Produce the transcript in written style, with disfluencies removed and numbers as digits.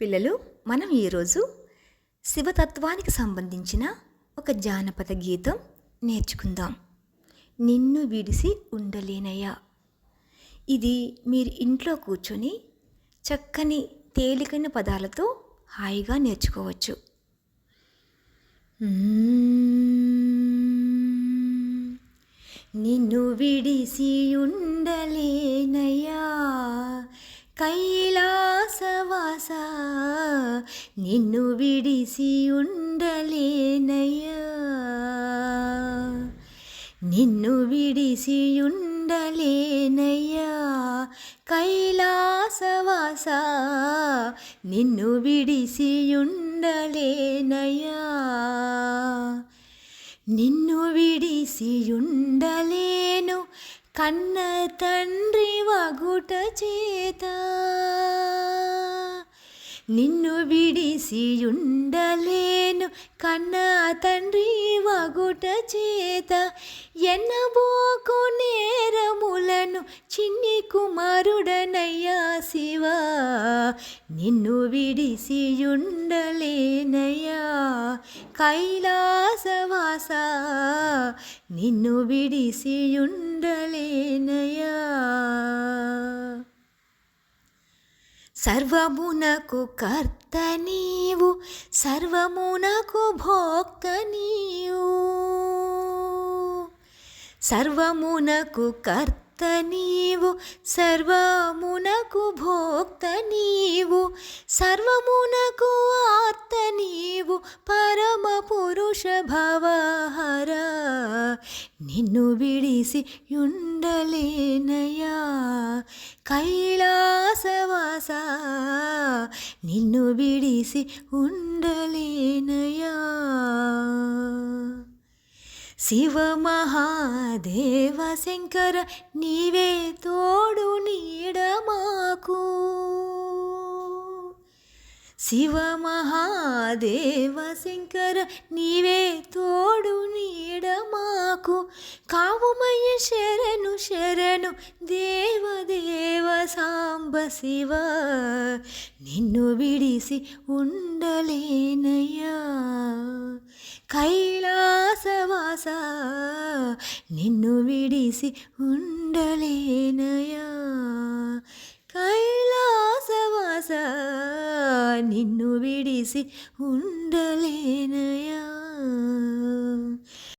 పిల్లలు, మనం ఈరోజు శివతత్వానికి సంబంధించిన ఒక జానపద గీతం నేర్చుకుందాం. నిన్ను విడిసి ఉండలేనయ్యా. ఇది మీరు ఇంట్లో కూర్చొని చక్కని తేలికైన పదాలతో హాయిగా నేర్చుకోవచ్చు. నిన్ను విడిసి ఉండలేనయ్యా కైలాసవాస, నిన్ను విడిసి ఉండలేనయ్యా, నిన్ను విడిసి ఉండలేనయ్యా కైలాసవాస, నిన్ను విడిసి ఉండలేనయ్యా, నిన్ను విడిసి ఉండలేను కన్న తండ్రి వగుట చేత, నిన్ను విడిసి ఉండలేను కన్న తండ్రి వగుట చేత, ఎన్నబోకు నేరములను చిన్ని కుమారుడనయ్యా శివ, నిన్ను విడిసి ఉండలేనయ్యా కైలాసవాస, నిన్ను విడిసి ఉండలేనయ్యా. సర్వమునకు కర్త నీవు, సర్వమునకు భోక్త నీవు, సర్వమునకు కర్త నీవు, సర్వమునకు భోక్త నీవు, సర్వమునకు ఆర్త నీవు, పరమ పురుష భవహర, నిన్ను విడిసి ఉండలేనయ్యా కైలాసవాస, నిన్ను విడిసి ఉండలేనయ్యా. శివ మహాదేవ శంకర నీవే తోడు నీడ మాకు, శివ మహాదేవ శంకర నీవే తోడు నీడ మాకు, కావుమయ్య శరణు శరణు దేవదేవ సాంబ శివ, నిన్ను విడిసి ఉండలేనయ్యా కైలాసవాస, నిన్ను విడిసి ఉండలేనయ్యా కైలాసవాస, నిన్ను విడిసి ఉండలేనయ్యా.